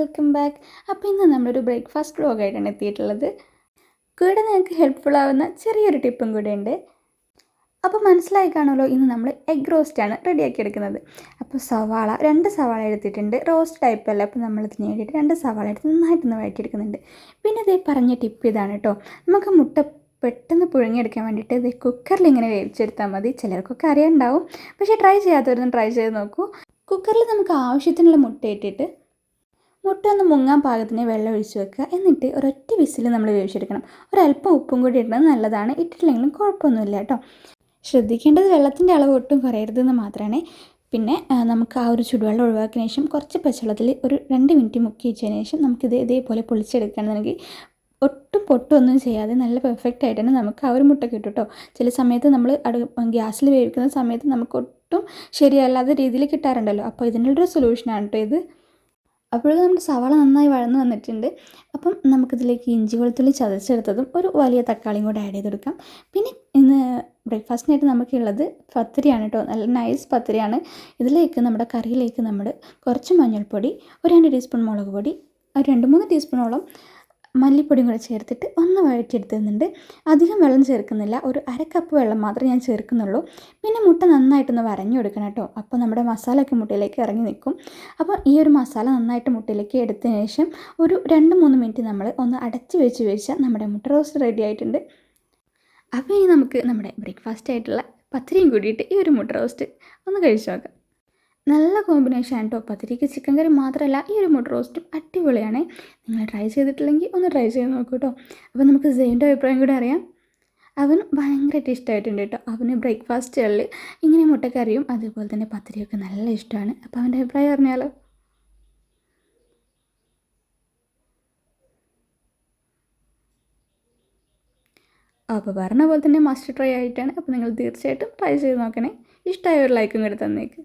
Welcome back. അപ്പോൾ ഇന്ന് നമ്മളൊരു ബ്രേക്ക്ഫാസ്റ്റ് വ്ലോഗായിട്ടാണ് എത്തിയിട്ടുള്ളത്. കൂടെ നിങ്ങൾക്ക് ഹെൽപ്ഫുൾ ആവുന്ന ചെറിയൊരു ടിപ്പും കൂടെ ഉണ്ട്. അപ്പോൾ മനസ്സിലായി കാണുമല്ലോ, ഇന്ന് നമ്മൾ എഗ് റോസ്റ്റാണ് റെഡിയാക്കി എടുക്കുന്നത്. അപ്പോൾ രണ്ട് സവാള എടുത്തിട്ടുണ്ട്. റോസ്റ്റ് ടൈപ്പല്ല, അപ്പോൾ നമ്മളിതിന് വേണ്ടിയിട്ട് 2 സവാള എടുത്ത് നന്നായിട്ടൊന്ന് വഴറ്റിയെടുക്കുന്നുണ്ട്. പിന്നെ ഇതേ പറഞ്ഞ ടിപ്പ് ഇതാണ് കേട്ടോ. നമുക്ക് മുട്ട പെട്ടെന്ന് പുഴുങ്ങിയെടുക്കാൻ വേണ്ടിയിട്ട് ഇത് കുക്കറിൽ ഇങ്ങനെ വേവിച്ചെടുത്താൽ മതി. ചിലർക്കൊക്കെ അറിയാനുണ്ടാവും, പക്ഷേ ട്രൈ ചെയ്യാത്തവരൊന്നും ട്രൈ ചെയ്ത് നോക്കൂ. കുക്കറിൽ നമുക്ക് ആവശ്യത്തിനുള്ള മുട്ട ഇട്ടിട്ട് മുട്ട ഒന്ന് മുങ്ങാൻ പാകത്തിന് വെള്ളം ഒഴിച്ച് വെക്കുക. എന്നിട്ട് ഒരൊറ്റ വിസിൽ നമ്മൾ വേവിച്ചെടുക്കണം. ഒരല്പം ഉപ്പും കൂടി ഇടുന്നത് നല്ലതാണ്. ഇട്ടിട്ടില്ലെങ്കിലും കുഴപ്പമൊന്നുമില്ല കേട്ടോ. ശ്രദ്ധിക്കേണ്ടത് വെള്ളത്തിൻ്റെ അളവ് ഒട്ടും കുറയരുതെന്ന് മാത്രമാണ്. പിന്നെ നമുക്ക് ആ ഒരു ചുടുവെള്ളം ഒഴിവാക്കിയതിന് ശേഷം കുറച്ച് പച്ചവെള്ളത്തിൽ ഒരു 2 മിനിറ്റ് മുക്കി വെച്ചതിന് ശേഷം നമുക്കിത് ഇതേപോലെ പൊളിച്ചെടുക്കുകയാണെന്നുണ്ടെങ്കിൽ ഒട്ടും പൊട്ടൊന്നും ചെയ്യാതെ നല്ല പെർഫെക്റ്റ് ആയിട്ടാണ് നമുക്ക് ആ ഒരു മുട്ട കിട്ടും കേട്ടോ. ചില സമയത്ത് നമ്മൾ ഗ്യാസിൽ വേവിക്കുന്ന സമയത്ത് നമുക്ക് ഒട്ടും ശരിയല്ലാത്ത രീതിയിൽ കിട്ടാറുണ്ടല്ലോ. അപ്പോൾ ഇതിനുള്ളൊരു സൊല്യൂഷനാണ് കേട്ടോ ഇത്. അപ്പോഴേക്കും നമ്മുടെ സവാള നന്നായി വഴന്ന് വന്നിട്ടുണ്ട്. അപ്പം നമുക്കിതിലേക്ക് ഇഞ്ചി വെളുത്തുള്ളി ചതച്ചെടുത്തതും ഒരു വലിയ തക്കാളിയും കൂടെ ആഡ് ചെയ്ത് കൊടുക്കാം. പിന്നെ ഇന്ന് ബ്രേക്ക്ഫാസ്റ്റിനായിട്ട് നമുക്കുള്ളത് പത്തിരിയാണ് കേട്ടോ. നല്ല നൈസ് പത്തിരിയാണ്. ഇതിലേക്ക് നമ്മുടെ കറിയിലേക്ക് നമ്മൾ കുറച്ച് മഞ്ഞൾപ്പൊടി, ഒരു 2 ടീസ്പൂൺ മുളക് പൊടി, ഒരു 2-3 ടീസ്പൂണോളം മല്ലിപ്പൊടിയും കൂടെ ചേർത്തിട്ട് ഒന്ന് വഴറ്റിയെടുത്തുന്നുണ്ട്. അധികം വെള്ളം ചേർക്കുന്നില്ല, ഒരു 1/2 കപ്പ് വെള്ളം മാത്രമേ ഞാൻ ചേർക്കുന്നുള്ളൂ. പിന്നെ മുട്ട നന്നായിട്ടൊന്ന് വരഞ്ഞു കൊടുക്കണം കേട്ടോ. അപ്പോൾ നമ്മുടെ മസാലയൊക്കെ മുട്ടയിലേക്ക് ഇറങ്ങി നിൽക്കും. അപ്പോൾ ഈ ഒരു മസാല നന്നായിട്ട് മുട്ടയിലേക്ക് എടുത്തതിന് ശേഷം ഒരു 2-3 മിനിറ്റ് നമ്മൾ ഒന്ന് അടച്ച് വെച്ചാൽ നമ്മുടെ മുട്ട റോസ്റ്റ് റെഡി ആയിട്ടുണ്ട്. അപ്പോൾ ഇനി നമുക്ക് നമ്മുടെ ബ്രേക്ക്ഫാസ്റ്റ് ആയിട്ടുള്ള പത്തിരിയും കൂടിയിട്ട് ഈ ഒരു മുട്ട റോസ്റ്റ് ഒന്ന് കഴിച്ചു നോക്കാം. നല്ല കോമ്പിനേഷൻ ആണ് കേട്ടോ. പത്തിരിക്ക് ചിക്കൻ കറി മാത്രമല്ല, ഈ ഒരു മുട്ട റോസ്റ്റും അടിപൊളിയാണ്. നിങ്ങൾ ട്രൈ ചെയ്തിട്ടില്ലെങ്കിൽ ഒന്ന് ട്രൈ ചെയ്ത് നോക്കൂ കേട്ടോ. അപ്പോൾ നമുക്ക് സെയിൻ്റെ അഭിപ്രായം കൂടെ അറിയാം. അവന് ഭയങ്കരമായിട്ട് ഇഷ്ടമായിട്ടുണ്ട് കേട്ടോ. അവന് ബ്രേക്ക്ഫാസ്റ്റുകളിൽ ഇങ്ങനെ മുട്ടക്കറിയും അതുപോലെ തന്നെ പത്തിരിയൊക്കെ നല്ല ഇഷ്ടമാണ്. അപ്പോൾ അവൻ്റെ അഭിപ്രായം അറിഞ്ഞാലോ. അപ്പോൾ പറഞ്ഞ പോലെ തന്നെ മസ്റ്റ് ട്രൈ ആയിട്ടാണ്. അപ്പോൾ നിങ്ങൾ തീർച്ചയായിട്ടും ട്രൈ ചെയ്ത് നോക്കണേ. ഇഷ്ടമായ ഒരു ലൈക്കും കൂടെ തന്നേക്ക്.